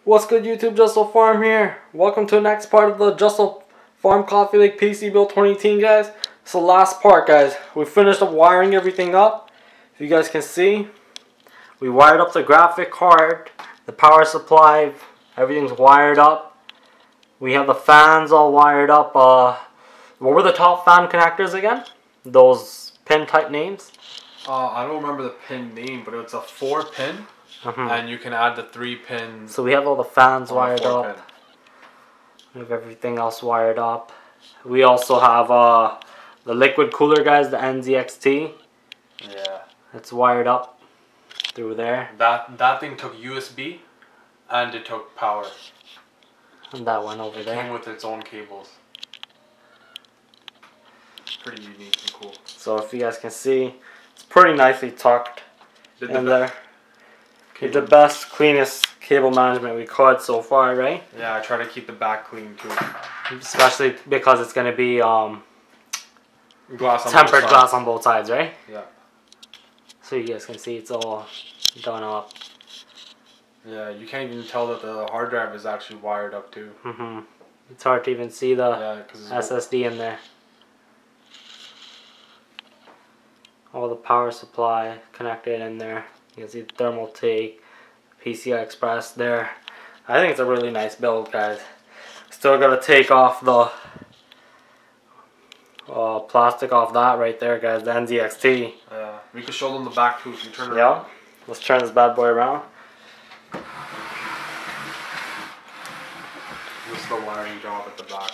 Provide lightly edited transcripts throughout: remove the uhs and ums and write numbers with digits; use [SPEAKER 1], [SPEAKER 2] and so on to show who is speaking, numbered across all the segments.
[SPEAKER 1] What's good, YouTube? Justle Farm here. Welcome to the next part of the Justle Farm Coffee Lake PC Build 2018, guys. It's the last part, guys. We finished up wiring everything up. If you guys can see, we wired up the graphic card, the power supply, everything's wired up. We have the fans all wired up. What were the top fan connectors again? Those pin type names?
[SPEAKER 2] I don't remember the pin name, but it's a 4-pin. And you can add the 3 pins.
[SPEAKER 1] So we have all the fans wired up. We have everything else wired up. We also have the liquid cooler, guys, the NZXT.
[SPEAKER 2] Yeah.
[SPEAKER 1] It's wired up through there.
[SPEAKER 2] That thing took USB and it took power.
[SPEAKER 1] And that one over there.
[SPEAKER 2] It came with its own cables. Pretty unique and cool.
[SPEAKER 1] So if you guys can see, it's pretty nicely tucked in there. It's the best, cleanest cable management we could so far, right?
[SPEAKER 2] Yeah, I try to keep the back clean too.
[SPEAKER 1] Especially because it's going to be
[SPEAKER 2] Glass on
[SPEAKER 1] tempered glass on both sides, right?
[SPEAKER 2] Yeah.
[SPEAKER 1] So you guys can see it's all done up.
[SPEAKER 2] Yeah, you can't even tell that the hard drive is actually wired up too.
[SPEAKER 1] It's hard to even see the SSD in there. All the power supply connected in there. You can see the Thermaltake, PCI Express there. I think it's a really nice build, guys. Still got to take off the plastic off that right there, guys, the NZXT.
[SPEAKER 2] Yeah, we could show them the back too if you turn it
[SPEAKER 1] around. Let's turn this bad boy around.
[SPEAKER 2] This is the wiring job at the back.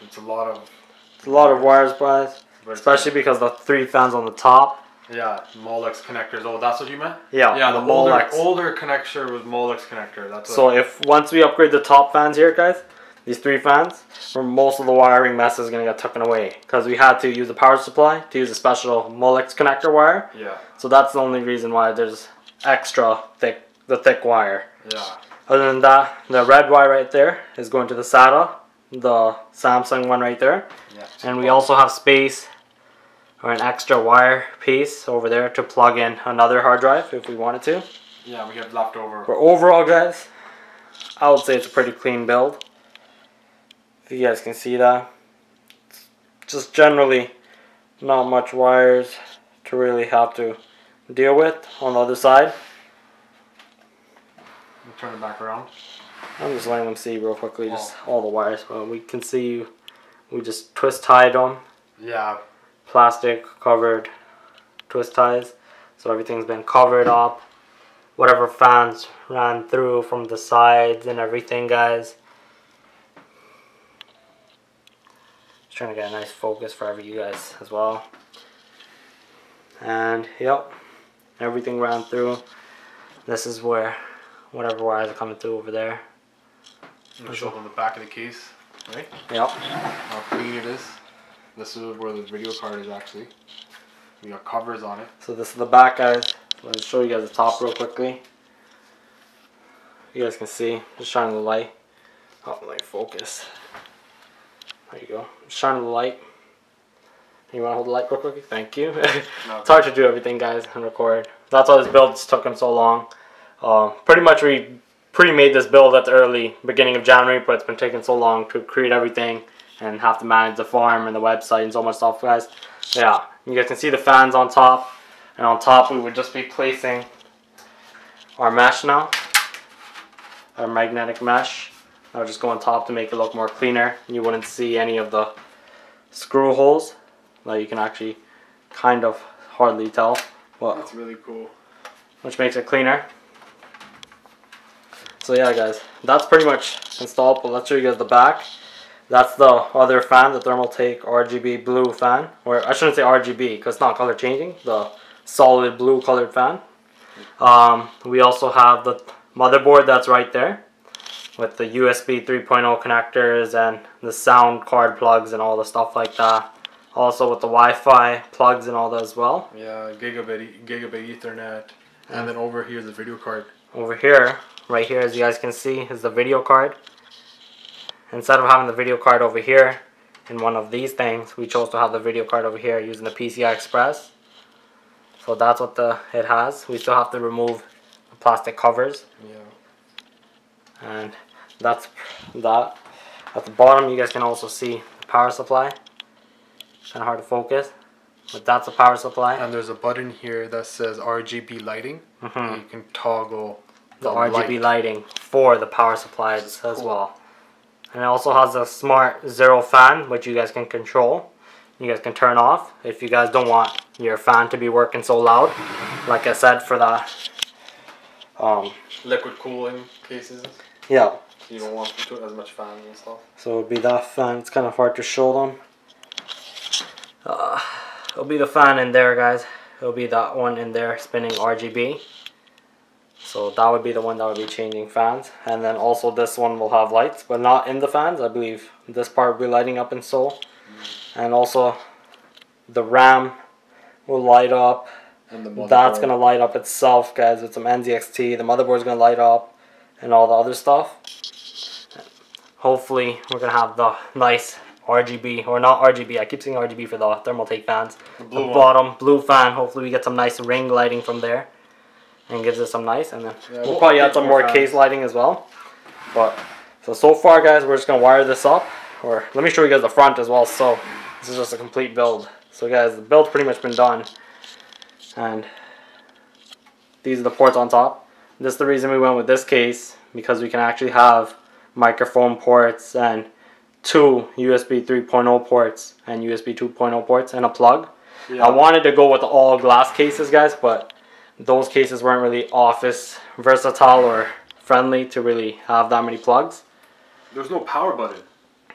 [SPEAKER 2] It's a lot of
[SPEAKER 1] wires, guys. Especially because the 3 fans on the top.
[SPEAKER 2] Yeah, Molex connectors. Oh, that's what you meant?
[SPEAKER 1] Yeah,
[SPEAKER 2] yeah, the
[SPEAKER 1] Molex.
[SPEAKER 2] older connector was Molex connector. That's what.
[SPEAKER 1] So if once we upgrade the top fans here, guys, these 3 fans, most of the wiring mess is gonna get taken away because we had to use the power supply to use a special Molex connector wire.
[SPEAKER 2] Yeah.
[SPEAKER 1] So that's the only reason why there's extra thick wire.
[SPEAKER 2] Yeah.
[SPEAKER 1] Other than that, the red wire right there is going to the SATA, the Samsung one right there.
[SPEAKER 2] Yeah.
[SPEAKER 1] And we also have space or an extra wire piece over there to plug in another hard drive if we wanted to.
[SPEAKER 2] Yeah, we have leftover.
[SPEAKER 1] But overall, guys, I would say it's a pretty clean build. If you guys can see that. Just generally not much wires to really have to deal with on the other side.
[SPEAKER 2] Turn it back around.
[SPEAKER 1] I'm just letting them see real quickly, just all the wires. But we can see we just twist tied them.
[SPEAKER 2] Yeah.
[SPEAKER 1] Plastic covered twist ties, so everything's been covered up. Whatever fans ran through from the sides and everything, guys. Just trying to get a nice focus for you guys as well. And yep, everything ran through. This is where whatever wires are coming through over there.
[SPEAKER 2] I'm gonna show them the back of the case, right?
[SPEAKER 1] Yep.
[SPEAKER 2] How clean it is. This is where the video card is actually. We got covers on it.
[SPEAKER 1] So this is the back, guys. Let me show you guys the top real quickly. You guys can see, just shining the light. Oh, let me focus. There you go. Just shining the light. You want to hold the light real quick? Thank you.
[SPEAKER 2] No.
[SPEAKER 1] It's hard to do everything, guys, and record. That's why this build's taken so long. Pretty much we pre-made this build at the early beginning of January, but it's been taking so long to create everything and have to manage the farm and the website and so much stuff, guys. Yeah, you guys can see the fans on top, and on top we would just be placing our mesh now, our magnetic mesh. I'll just go on top to make it look more cleaner. You wouldn't see any of the screw holes that you can actually kind of hardly tell. But
[SPEAKER 2] that's really cool.
[SPEAKER 1] Which makes it cleaner. So yeah, guys, that's pretty much installed, but let's show you guys the back. That's the other fan, the Thermaltake RGB blue fan. Or I shouldn't say RGB because it's not color changing. The solid blue colored fan. We also have the motherboard that's right there with the USB 3.0 connectors and the sound card plugs and all the stuff like that. Also with the Wi-Fi plugs and all that as well.
[SPEAKER 2] Yeah, gigabit Ethernet. And then over here is the video card.
[SPEAKER 1] Over here, right here, as you guys can see, is the video card. Instead of having the video card over here in one of these things, we chose to have the video card over here using the PCI Express. So that's what it has. We still have to remove the plastic covers.
[SPEAKER 2] Yeah.
[SPEAKER 1] And that's that. At the bottom you guys can also see the power supply. Kind of hard to focus, but that's a power supply.
[SPEAKER 2] And there's a button here that says RGB lighting. And you can toggle
[SPEAKER 1] the RGB lighting for the power supplies as well. And it also has a smart zero fan, which you guys can control. You guys can turn off if you guys don't want your fan to be working so loud. Like I said, for the
[SPEAKER 2] liquid cooling cases.
[SPEAKER 1] Yeah.
[SPEAKER 2] You don't want to as much fans and stuff.
[SPEAKER 1] So it'll be that fan. It's kind of hard to show them. It'll be the fan in there, guys. It'll be that one in there spinning RGB. So that would be the one that would be changing fans. And then also this one will have lights, but not in the fans. I believe this part will be lighting up in Seoul. And also the RAM will light up. And that's going to light up itself, guys, with some NZXT. The motherboard's going to light up and all the other stuff. Hopefully we're going to have the nice RGB, or not RGB, I keep saying RGB for the Thermaltake fans. The bottom blue fan, hopefully we get some nice ring lighting from there. And gives us some nice, and then we'll probably add some more case lighting as well. But so far, guys, we're just going to wire this up. Or let me show you guys the front as well. So this is just a complete build. So guys, the build's pretty much been done. And these are the ports on top. This is the reason we went with this case, because we can actually have microphone ports and 2 USB 3.0 ports and USB 2.0 ports and a plug. Yeah. I wanted to go with all glass cases, guys, but those cases weren't really office versatile or friendly to really have that many plugs.
[SPEAKER 2] There's no power button.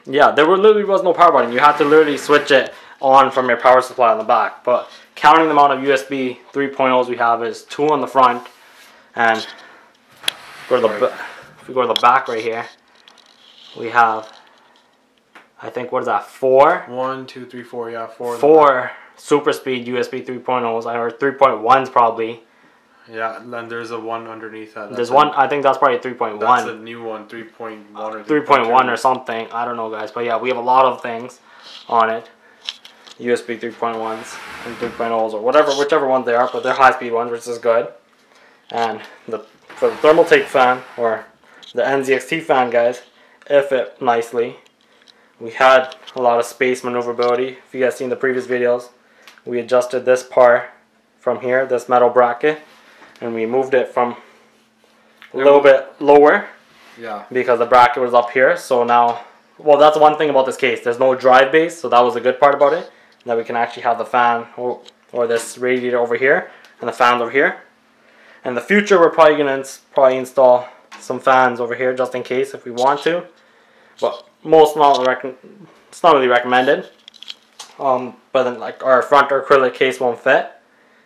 [SPEAKER 1] Yeah, there literally was no power button. You had to literally switch it on from your power supply on the back. But counting the amount of USB 3.0s we have is 2 on the front, and if we go to the back right here, we have, I think, what is that, 4?
[SPEAKER 2] 1, 2, 3, 4, yeah, 4.
[SPEAKER 1] 4 super speed USB 3.0s, or 3.1s probably.
[SPEAKER 2] Yeah, and then there's a 1 underneath that.
[SPEAKER 1] There's one, I think that's probably 3.1.
[SPEAKER 2] That's a new one, 3.1 or
[SPEAKER 1] 3.1 or something. I don't know, guys. But yeah, we have a lot of things on it. USB 3.1s and 3.0s or whatever, whichever ones they are, but they're high-speed ones, which is good. And for the Thermaltake fan, or the NZXT fan, guys, it fit nicely. We had a lot of space maneuverability. If you guys seen the previous videos, we adjusted this part from here, this metal bracket, and we moved it from a little bit lower.
[SPEAKER 2] Yeah. Because
[SPEAKER 1] the bracket was up here. So now, well, that's one thing about this case. There's no drive base, so that was a good part about it. That we can actually have the fan or this radiator over here and the fans over here. In the future, we're probably gonna install some fans over here just in case if we want to. But it's not really recommended. But then like our front acrylic case won't fit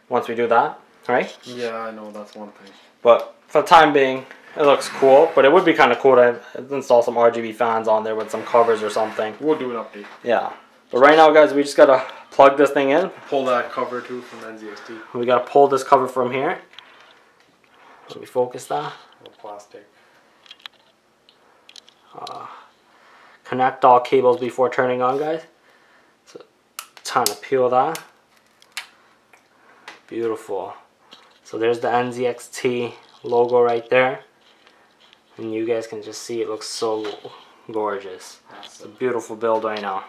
[SPEAKER 1] once we do that, right?
[SPEAKER 2] Yeah, I know, that's one thing.
[SPEAKER 1] But for the time being, it looks cool. But it would be kind of cool to install some RGB fans on there with some covers or something.
[SPEAKER 2] We'll do an update.
[SPEAKER 1] Yeah. But right now, guys, we just gotta plug this thing in.
[SPEAKER 2] Pull that cover too from NZXT.
[SPEAKER 1] We gotta pull this cover from here. Let me focus that.
[SPEAKER 2] Plastic.
[SPEAKER 1] Connect all cables before turning on, guys. So, time to peel that. Beautiful. So there's the NZXT logo right there. And you guys can just see it looks so gorgeous. It's a beautiful build right now.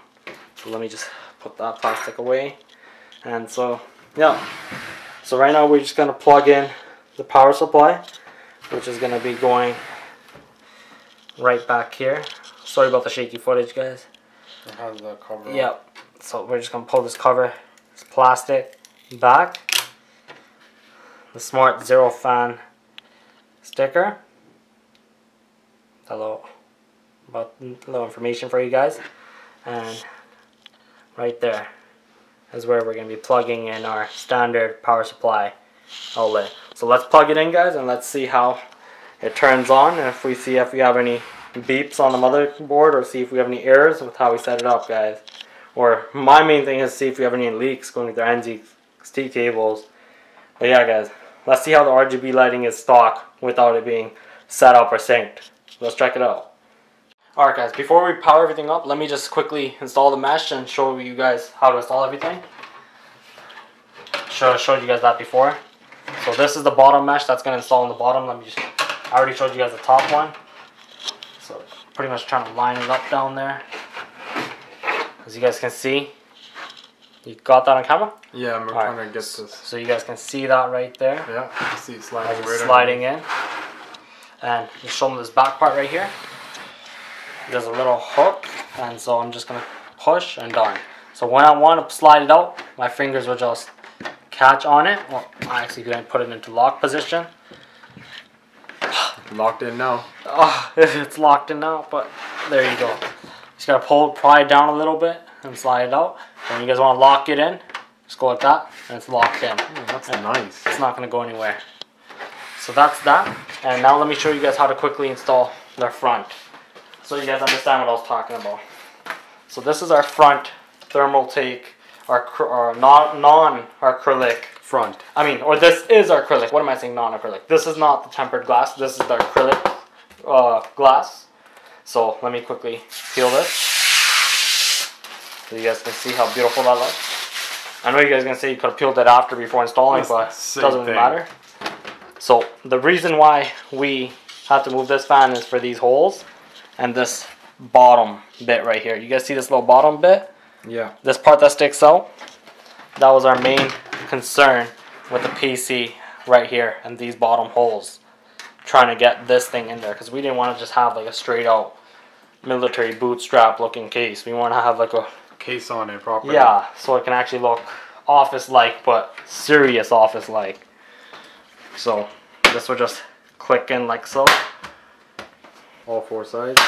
[SPEAKER 1] So let me just put that plastic away. And so, yeah. So right now we're just going to plug in the power supply, which is going to be going right back here. Sorry about the shaky footage, guys.
[SPEAKER 2] It has the cover.
[SPEAKER 1] Yep. So we're just going to pull this cover, this plastic, back. The Smart Zero Fan sticker. A little information for you guys. And right there is where we're going to be plugging in our standard power supply outlet. So let's plug it in, guys, and let's see how it turns on, and if we have any beeps on the motherboard, or see if we have any errors with how we set it up, guys. Or my main thing is see if we have any leaks going with their NZXT cables. But yeah, guys, let's see how the RGB lighting is stock without it being set up or synced. Let's check it out. Alright, guys, before we power everything up, let me just quickly install the mesh and show you guys how to install everything. Showed you guys that before. So this is the bottom mesh that's going to install on the bottom. I already showed you guys the top one. pretty much trying to line it up down there. As you guys can see. You got that on camera?
[SPEAKER 2] Yeah, I'm trying to get this.
[SPEAKER 1] So you guys can see that right there.
[SPEAKER 2] Yeah, you see it sliding
[SPEAKER 1] right sliding in. And just show them this back part right here. There's a little hook, and so I'm just gonna push and done. So when I want to slide it out, my fingers will just catch on it. Well, I actually gonna put it into lock position.
[SPEAKER 2] Locked in now.
[SPEAKER 1] Oh, it's locked in now, but there you go. Just gotta pry it down a little bit and slide it out. When you guys want to lock it in, just go like that, and it's locked in.
[SPEAKER 2] That's nice.
[SPEAKER 1] It's not gonna go anywhere. So that's that. And now let me show you guys how to quickly install their front, so you guys understand what I was talking about. So this is our front Thermaltake, our non-acrylic
[SPEAKER 2] front.
[SPEAKER 1] Or this is our acrylic. What am I saying, non-acrylic? This is not the tempered glass. This is the acrylic glass. So let me quickly peel this, so you guys can see how beautiful that looks. I know you guys are gonna say you could have peeled it after before installing, but it doesn't really matter. So the reason why we have to move this fan is for these holes and this bottom bit right here. You guys see this little bottom bit?
[SPEAKER 2] Yeah.
[SPEAKER 1] This part that sticks out, that was our main concern with the PC right here and these bottom holes, trying to get this thing in there, because we didn't want to just have like a straight out military bootstrap looking case. We want to have like a
[SPEAKER 2] case on it properly.
[SPEAKER 1] Yeah, so it can actually look office like, but serious office like. So this will just click in like so.
[SPEAKER 2] All four sides.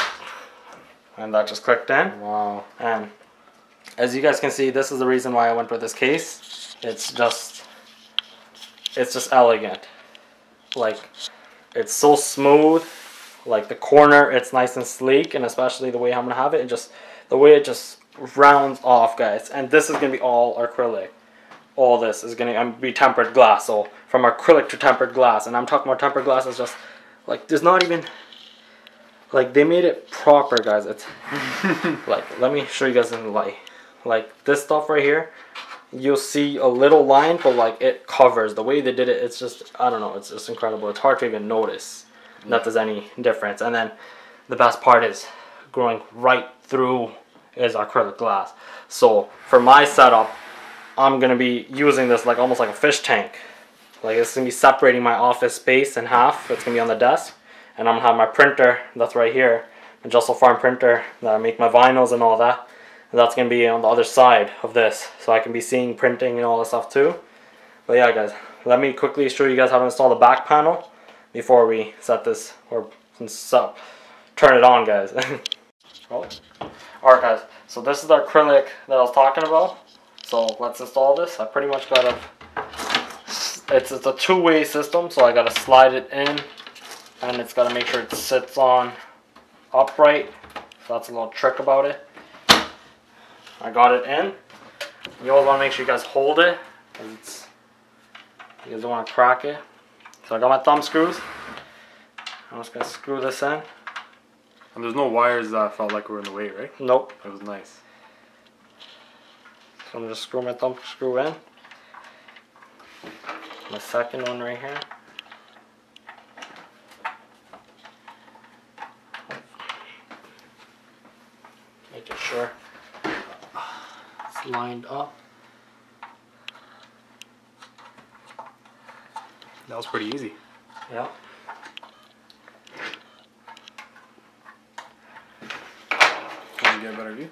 [SPEAKER 1] And that just clicked in.
[SPEAKER 2] Wow.
[SPEAKER 1] And as you guys can see, this is the reason why I went with this case. It's just elegant. Like, it's so smooth. Like the corner, it's nice and sleek, and especially the way I'm gonna have it, the way it just rounds off, guys. And this is gonna be all acrylic. All this is gonna be tempered glass. So from acrylic to tempered glass, and I'm talking about tempered glass is just like, there's not even, like, they made it proper, guys. It's like, let me show you guys in the light. Like this stuff right here, you'll see a little line, but like it covers. The way they did it, it's just, I don't know, it's just incredible. It's hard to even notice that there's any difference. And then the best part is going right through is acrylic glass. So for my setup, I'm gonna be using this like almost like a fish tank. Like, it's gonna be separating my office space in half. It's gonna be on the desk, and I'm gonna have my printer that's right here, a Justle Farm printer that I make my vinyls and all that. And that's gonna be on the other side of this, so I can be seeing printing and all that stuff too. But yeah, guys, let me quickly show you guys how to install the back panel before we set this or turn it on, guys. Alright, guys, so this is the acrylic that I was talking about. So let's install this. I pretty much gotta, it's a two-way system, so I gotta slide it in, and it's gotta make sure it sits on upright. So that's a little trick about it. I got it in. You always want to make sure you guys hold it, because you guys don't want to crack it. So I got my thumb screws. I'm just going to screw this in.
[SPEAKER 2] And there's no wires that felt like were in the way, right?
[SPEAKER 1] Nope.
[SPEAKER 2] That was nice.
[SPEAKER 1] So I'm just screw my thumb screw in. My second one right here. Making sure it's lined up.
[SPEAKER 2] That was pretty easy.
[SPEAKER 1] Yeah.
[SPEAKER 2] Can you get a better view?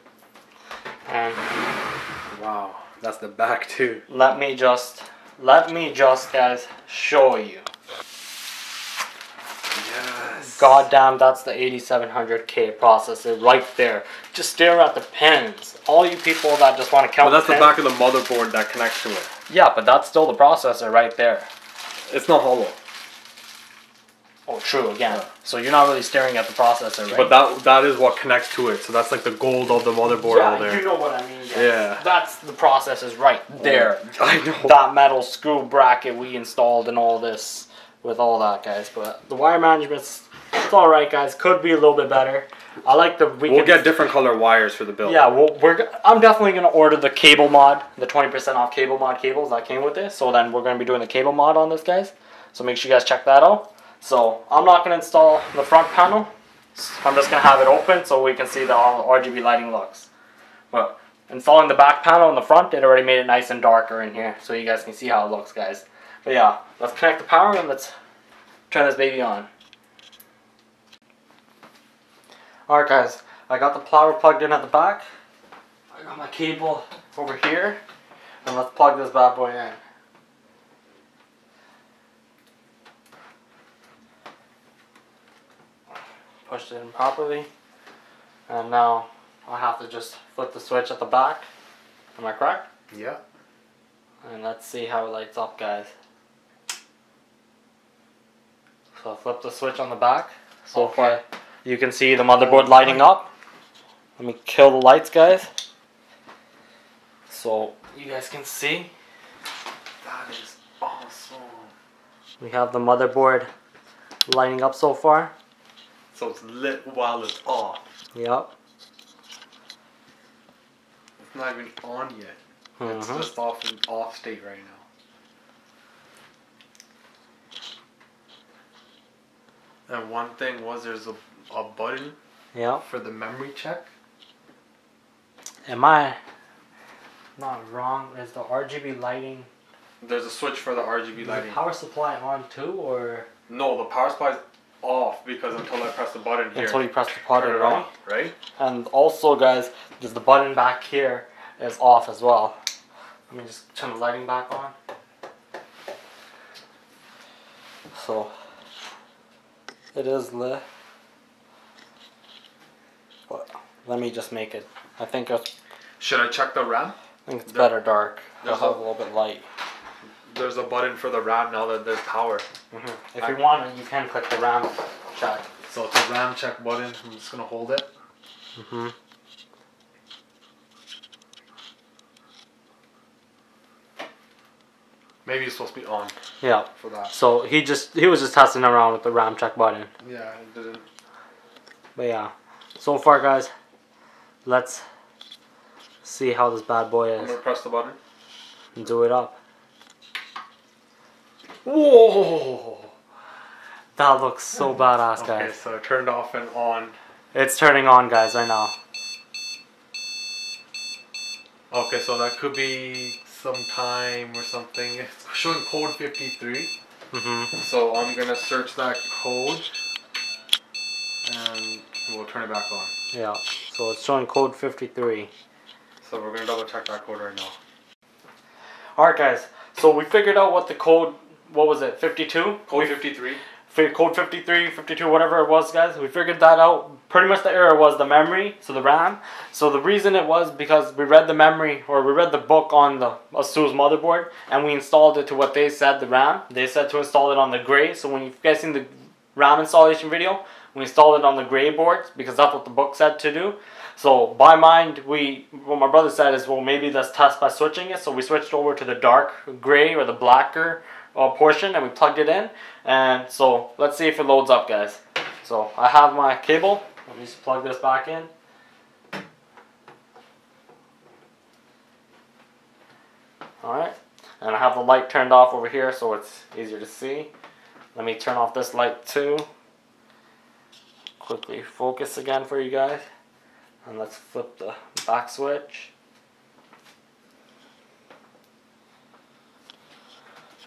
[SPEAKER 1] And
[SPEAKER 2] wow, that's the back too.
[SPEAKER 1] let me just guys show you.
[SPEAKER 2] Yes.
[SPEAKER 1] Goddamn, that's the 8700K processor right there. Just stare at the pins. All you people that just want to count.
[SPEAKER 2] But that's the
[SPEAKER 1] pins,
[SPEAKER 2] back of the motherboard that connects to it.
[SPEAKER 1] Yeah, but that's still the processor right there.
[SPEAKER 2] It's not hollow.
[SPEAKER 1] Oh, true, again. So you're not really staring at the processor, right?
[SPEAKER 2] But that is what connects to it. So that's like the gold of the motherboard over there.
[SPEAKER 1] You know what I mean. Guys.
[SPEAKER 2] Yeah.
[SPEAKER 1] That's the processors right there.
[SPEAKER 2] I know.
[SPEAKER 1] That metal screw bracket we installed and all this with all that, guys. But the wire management's, it's all right, guys. Could be a little bit better. I like the
[SPEAKER 2] We'll get different color wires for the build.
[SPEAKER 1] Yeah, I'm definitely gonna order the cable mod, the 20% off cable mod cables that came with this. So then we're gonna be doing the cable mod on this, guys. So make sure you guys check that out. So I'm not gonna install the front panel. So I'm just gonna have it open so we can see how RGB lighting looks. But installing the back panel in the front, it already made it nice and darker in here, so you guys can see how it looks, guys. But yeah, let's connect the power and let's turn this baby on. Alright guys, I got the power plugged in at the back. I got my cable over here, and let's plug this bad boy in. Pushed it in properly, and now I have to just flip the switch at the back. Am I correct?
[SPEAKER 2] Yeah.
[SPEAKER 1] And let's see how it lights up, guys. So flip the switch on the back. So far you can see the motherboard lighting up. Let me kill the lights, guys, so you guys can see.
[SPEAKER 2] That is awesome.
[SPEAKER 1] We have the motherboard lighting up so far.
[SPEAKER 2] So it's lit while it's off.
[SPEAKER 1] Yep.
[SPEAKER 2] It's not even on yet. It's
[SPEAKER 1] Mm-hmm.
[SPEAKER 2] just off in off state right now. And one thing was there's a button
[SPEAKER 1] Yep.
[SPEAKER 2] for the memory check.
[SPEAKER 1] Am I not wrong? Is the RGB lighting,
[SPEAKER 2] There's a switch for the RGB
[SPEAKER 1] is the
[SPEAKER 2] lighting.
[SPEAKER 1] power supply on too, or
[SPEAKER 2] No, the power supply's off because until I press the button here.
[SPEAKER 1] until you press the button,
[SPEAKER 2] turn it
[SPEAKER 1] right?
[SPEAKER 2] on, right?
[SPEAKER 1] And also, guys, there's the button back here is off as well. Let me just turn the lighting back on. So it is lit, but let me just make it. I think
[SPEAKER 2] Should I check the RAM?
[SPEAKER 1] it's better dark. I'll
[SPEAKER 2] There's
[SPEAKER 1] have
[SPEAKER 2] a-
[SPEAKER 1] a little bit light.
[SPEAKER 2] There's a button for the RAM now that there's power.
[SPEAKER 1] If you want it, you can click the RAM check.
[SPEAKER 2] So it's a RAM check button. I'm just gonna hold it. Maybe it's supposed to be on
[SPEAKER 1] Yeah.
[SPEAKER 2] for that.
[SPEAKER 1] So he was just testing around with the RAM check button.
[SPEAKER 2] Yeah, it didn't.
[SPEAKER 1] But yeah, so far, guys, let's see how this bad boy
[SPEAKER 2] I'm
[SPEAKER 1] is.
[SPEAKER 2] gonna press the button.
[SPEAKER 1] And do it up. Whoa! That looks so badass,
[SPEAKER 2] Okay,
[SPEAKER 1] guys.
[SPEAKER 2] so it turned off and on.
[SPEAKER 1] It's turning on, guys, right now.
[SPEAKER 2] Okay, so that could be some time or something. It's showing code 53. So I'm gonna search that code and we'll turn it back on.
[SPEAKER 1] Yeah, so it's showing code 53.
[SPEAKER 2] So we're gonna double check that code right now.
[SPEAKER 1] Alright, guys, so we figured out what the code, what was it, 52?
[SPEAKER 2] Code 53.
[SPEAKER 1] Code 53, 52, whatever it was, guys. We figured that out. Pretty much the error was the memory, so the RAM. So the reason it was because we read the memory, or we read the book on the ASUS motherboard, and we installed it to what they said, the RAM. They said to install it on the gray. So when you guys seen the RAM installation video, we installed it on the gray boards because that's what the book said to do. So by mind, what my brother said is, well, maybe let's test by switching it. So we switched over to the dark gray or the blacker portion, and we plugged it in. And so let's see if it loads up, guys. So I have my cable. Let me just plug this back in. Alright, and I have the light turned off over here so it's easier to see. Let me turn off this light too. Quickly focus again for you guys. And let's flip the back switch.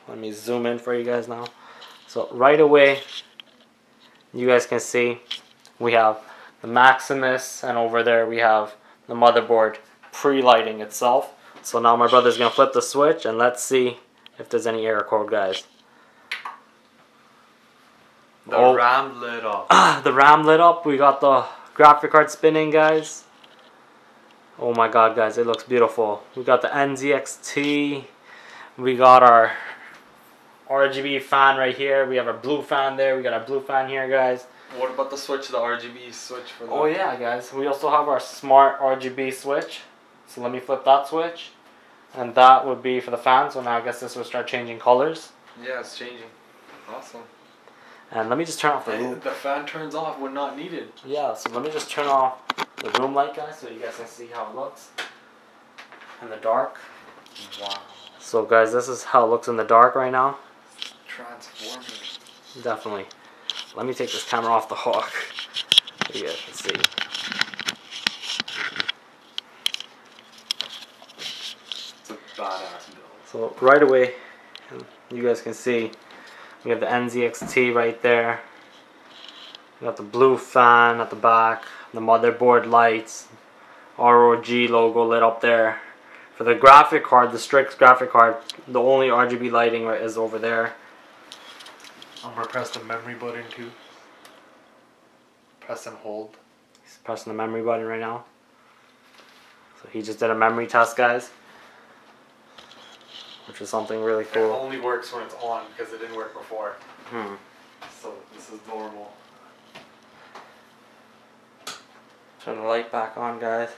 [SPEAKER 1] Let me zoom in for you guys now. So right away, you guys can see we have the Maximus, and over there we have the motherboard pre-lighting itself. So now my brother's gonna flip the switch and let's see if there's any error code, guys.
[SPEAKER 2] The RAM lit up.
[SPEAKER 1] The RAM lit up. We got the graphic card spinning, guys. Oh my god, guys, it looks beautiful. We got the NZXT. We got our RGB fan right here. We have our blue fan there. We got our blue fan here, guys.
[SPEAKER 2] What about the switch, the RGB switch for the...
[SPEAKER 1] Oh yeah, guys. We also have our smart RGB switch. So let me flip that switch. And that would be for the fan. So now I guess this will start changing colors.
[SPEAKER 2] Yeah, it's changing. Awesome.
[SPEAKER 1] And let me just turn off the room.
[SPEAKER 2] The fan turns off when not needed.
[SPEAKER 1] Yeah, so let me just turn off the room light, guys, so you guys can see how it looks in the dark.
[SPEAKER 2] Wow.
[SPEAKER 1] So guys, this is how it looks in the dark right now.
[SPEAKER 2] Transformers.
[SPEAKER 1] Definitely. Let me take this camera off the hook. You guys can see.
[SPEAKER 2] It's a badass build.
[SPEAKER 1] So right away, you guys can see we have the NZXT right there. We got the blue fan at the back, the motherboard lights, ROG logo lit up there. For the graphic card, the Strix graphic card, the only RGB lighting is over there.
[SPEAKER 2] I'm gonna press the memory button too. Press and hold.
[SPEAKER 1] He's pressing the memory button right now. So he just did a memory test, guys, which is something really cool.
[SPEAKER 2] It only works when it's on because it didn't work before. So this is normal.
[SPEAKER 1] Turn the light back on, guys.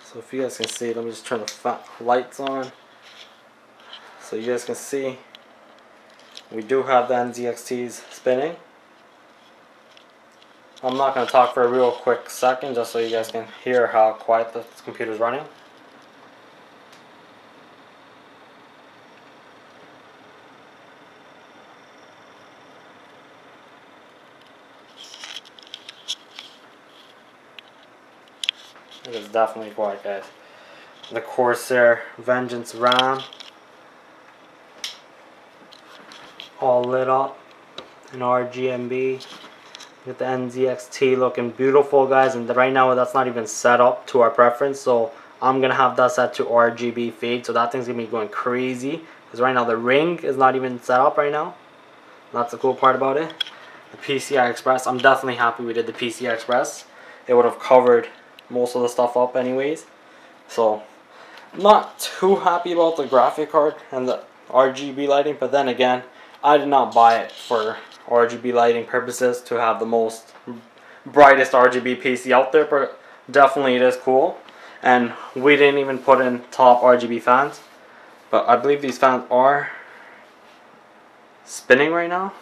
[SPEAKER 1] So if you guys can see, let me just turn the lights on. So you guys can see, we do have the NZXTs spinning. I'm not going to talk for a real quick second, just so you guys can hear how quiet the computer's running. It is definitely quiet, guys. The Corsair Vengeance RAM, all lit up in RGB. Get the NZXT looking beautiful, guys, and right now that's not even set up to our preference, so I'm gonna have that set to RGB fade, so that thing's gonna be going crazy because right now the ring is not even set up right now. That's the cool part about it. The PCI Express, I'm definitely happy we did the PCI Express. It would have covered most of the stuff up anyways, so I'm not too happy about the graphic card and the RGB lighting, but then again, I did not buy it for RGB lighting purposes to have the most brightest RGB PC out there, but definitely it is cool. And we didn't even put in top RGB fans, but I believe these fans are spinning right now.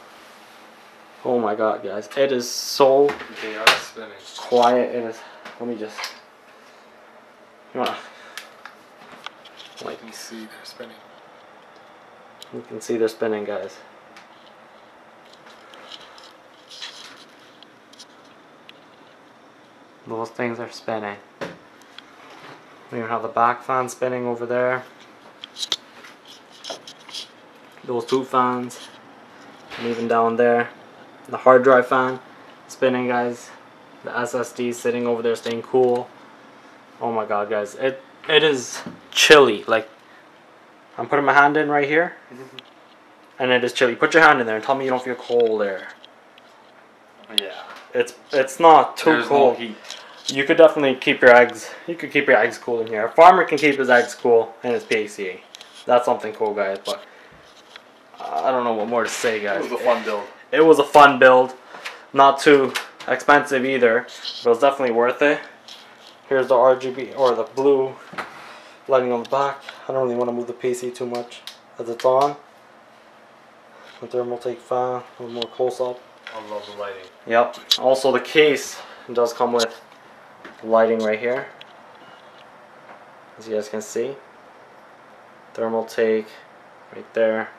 [SPEAKER 1] Oh my god, guys, it is so
[SPEAKER 2] They are spinning.
[SPEAKER 1] quiet. It is. Let me just. You wanna,
[SPEAKER 2] You can see they're spinning.
[SPEAKER 1] you can see they're spinning, guys. Those things are spinning. We even have the back fan spinning over there. Those two fans. And even down there. The hard drive fan spinning, guys. The SSD sitting over there staying cool. Oh my god, guys. It is chilly. Like, I'm putting my hand in right here. And it is chilly. Put your hand in there and tell me you don't feel cold there.
[SPEAKER 2] Yeah.
[SPEAKER 1] It's not too
[SPEAKER 2] There's
[SPEAKER 1] cold.
[SPEAKER 2] no heat.
[SPEAKER 1] You could definitely keep your eggs. You could keep your eggs cool in here. A farmer can keep his eggs cool in his PCA. That's something cool, guys. But I don't know what more to say, guys.
[SPEAKER 2] It was a fun build.
[SPEAKER 1] It was a fun build. Not too expensive either, but it was definitely worth it. Here's the RGB or the blue lighting on the back. I don't really want to move the PC too much as it's on. The Thermaltake fan, a little more close up.
[SPEAKER 2] I love the lighting.
[SPEAKER 1] Yep. Also, the case does come with lighting right here, as you guys can see. Thermaltake right there.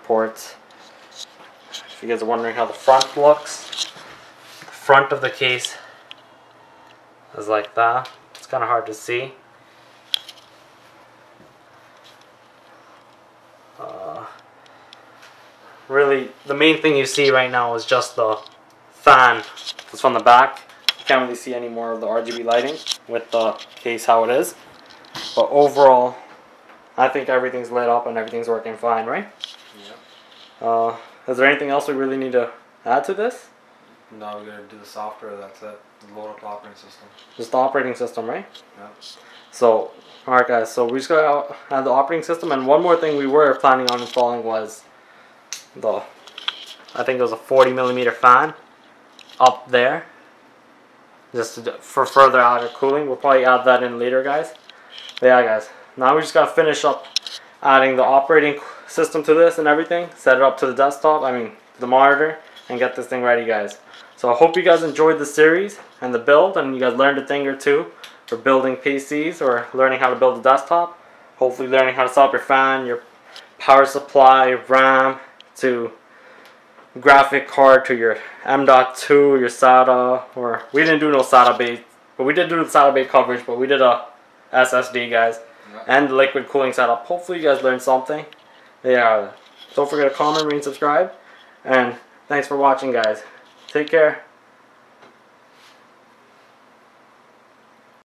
[SPEAKER 1] Ports. If you guys are wondering how the front looks, the front of the case is like that. It's kind of hard to see. Really, the main thing you see right now is just the fan that's from the back. You can't really see any more of the RGB lighting with the case how it is. But overall, I think everything's lit up and everything's working fine, right?
[SPEAKER 2] Yeah.
[SPEAKER 1] Is there anything else we really need to add to this?
[SPEAKER 2] Now we're gonna do the software. That's it. Load up the operating system.
[SPEAKER 1] Just the operating system, right?
[SPEAKER 2] Yeah.
[SPEAKER 1] So, alright guys, so we just gotta add the operating system, and one more thing we were planning on installing was the, I think it was a 40mm fan up there, just for further added cooling. We'll probably add that in later, guys. But yeah, guys, now we just gotta finish up adding the operating system to this and everything, set it up to the desktop, the monitor, and get this thing ready, guys. So I hope you guys enjoyed the series and the build, and you guys learned a thing or two for building PCs or learning how to build a desktop. Hopefully learning how to set up your fan, your power supply, RAM to graphic card to your M.2, your SATA, or we didn't do no SATA base, but we did do the SATA base coverage, but we did a SSD, guys, and the liquid cooling setup. Hopefully you guys learned something. Yeah, don't forget to comment, rate, and subscribe, and thanks for watching, guys. Take care.